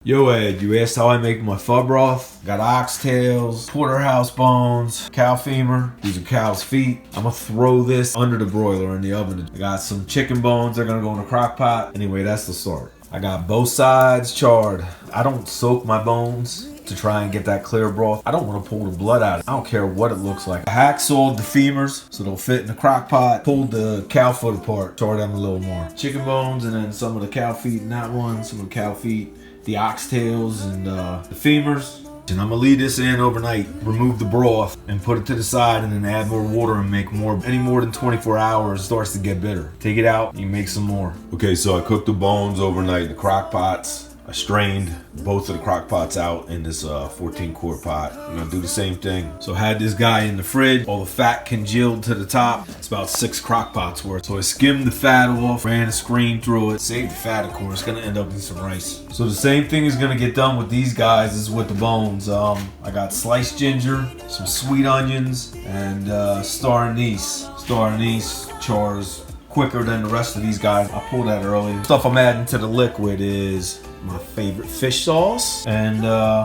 Yo Ed, you asked how I make my pho broth. Got oxtails, porterhouse bones, cow femur. These are cow's feet. I'm gonna throw this under the broiler in the oven. I got some chicken bones. They're gonna go in the crock pot. Anyway, that's the start. I got both sides charred. I don't soak my bones to try and get that clear broth. I don't want to pull the blood out. I don't care what it looks like. I hacksawed the femurs so they'll fit in the crock pot. Pulled the cow foot apart, char them a little more. Chicken bones and then some of the cow feet in that one, some of the cow feet, the oxtails and the femurs. And I'm gonna leave this in overnight, remove the broth and put it to the side and then add more water and make more. Any more than 24 hours, it starts to get bitter. Take it out, you make some more. Okay, so I cooked the bones overnight in the crock pots. I strained both of the crock pots out in this 14 quart pot. I'm gonna do the same thing. So I had this guy in the fridge, all the fat congealed to the top. It's about 6 crock pots worth. So I skimmed the fat off, ran a screen through it, saved the fat of course, gonna end up in some rice. So the same thing is gonna get done with these guys as with the bones. I got sliced ginger, some sweet onions, and star anise. Star anise chars quicker than the rest of these guys. I pulled that earlier. Stuff I'm adding to the liquid is my favorite fish sauce and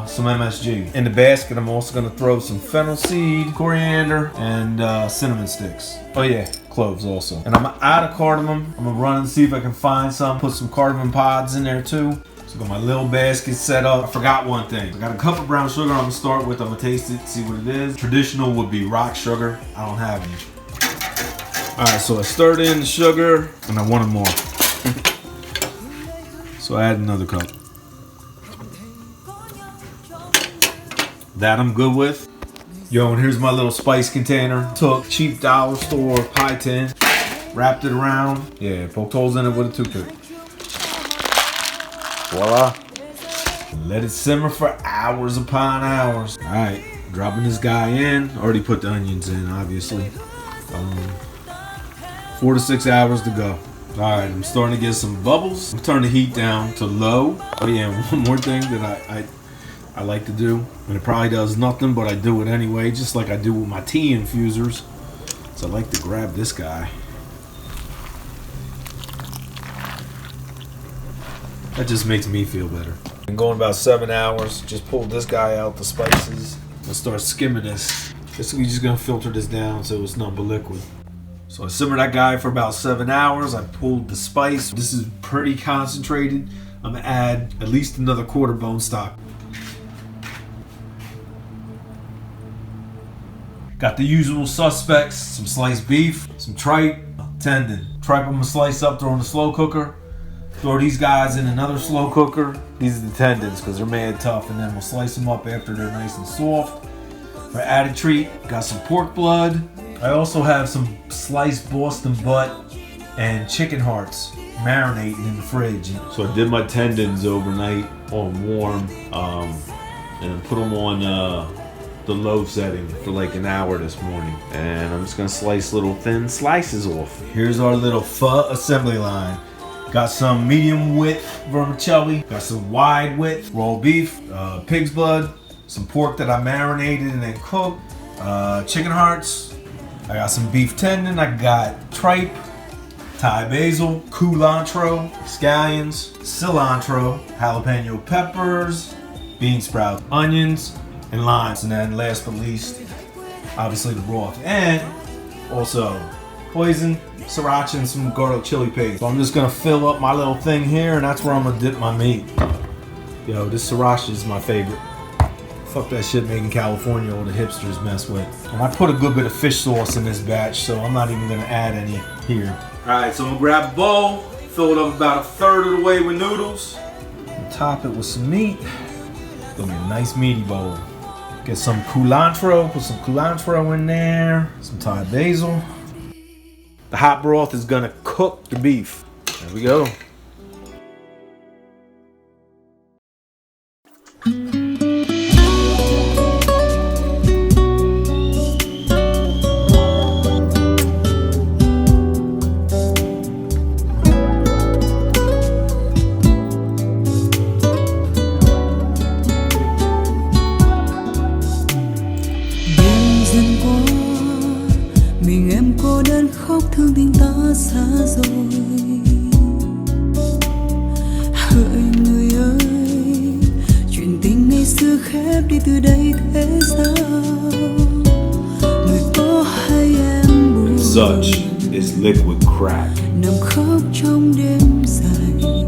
some MSG. In the basket, I'm also gonna throw some fennel seed, coriander, and cinnamon sticks. Oh yeah, cloves also. And I'm out of cardamom. I'm gonna run and see if I can find some. Put some cardamom pods in there too. So I got my little basket set up. I forgot one thing. I got a cup of brown sugar I'm gonna start with. I'm gonna taste it, see what it is. Traditional would be rock sugar. I don't have any. All right, so I stirred in the sugar and I wanted more. So I add another cup. That I'm good with. Yo, and here's my little spice container. Took cheap dollar store pie tin, wrapped it around. Yeah, poked holes in it with a toothpick. Voila. Let it simmer for hours upon hours. All right, dropping this guy in. Already put the onions in, obviously. 4 to 6 hours to go. Alright, I'm starting to get some bubbles. I'm turning the heat down to low. Oh yeah, one more thing that I like to do, and it probably does nothing, but I do it anyway, just like I do with my tea infusers. So I like to grab this guy. That just makes me feel better. Been going about 7 hours. Just pulled this guy out, the spices, and start skimming this. Basically just gonna filter this down so it's nothing but liquid. So I simmered that guy for about 7 hours. I pulled the spice. This is pretty concentrated. I'm gonna add at least another quarter bone stock. Got the usual suspects, some sliced beef, some tripe, tendon. Tripe I'm gonna slice up, throw in the slow cooker. Throw these guys in another slow cooker. These are the tendons because they're mad tough, and then we'll slice them up after they're nice and soft. For added treat, got some pork blood. I also have some sliced Boston butt and chicken hearts marinating in the fridge. So I did my tendons overnight on warm and put them on the low setting for like an hour this morning. And I'm just gonna slice little thin slices off. Here's our little pho assembly line. Got some medium width vermicelli, got some wide width raw beef, pig's blood, some pork that I marinated and then cooked, chicken hearts. I got some beef tendon, I got tripe, Thai basil, culantro, scallions, cilantro, jalapeno peppers, bean sprouts, onions, and limes. And then last but least, obviously the broth. And also poison, sriracha, and some garlic chili paste. So I'm just gonna fill up my little thing here, and that's where I'm gonna dip my meat. Yo, this sriracha is my favorite. Fuck that shit made in California all the hipsters mess with. And I put a good bit of fish sauce in this batch, so I'm not even gonna add any here. Alright, so I'm gonna grab a bowl, fill it up about 1/3 of the way with noodles, and top it with some meat. It's gonna be a nice meaty bowl. Get some culantro, put some culantro in there, some Thai basil. The hot broth is gonna cook the beef. There we go. Mình em cô đơn khóc thương tình ta xa rồi. Hỡi người ơi, khép đi từ đây thế sao? Người có hay em buồn Such is liquid crack. nằm khóc trong đêm dài.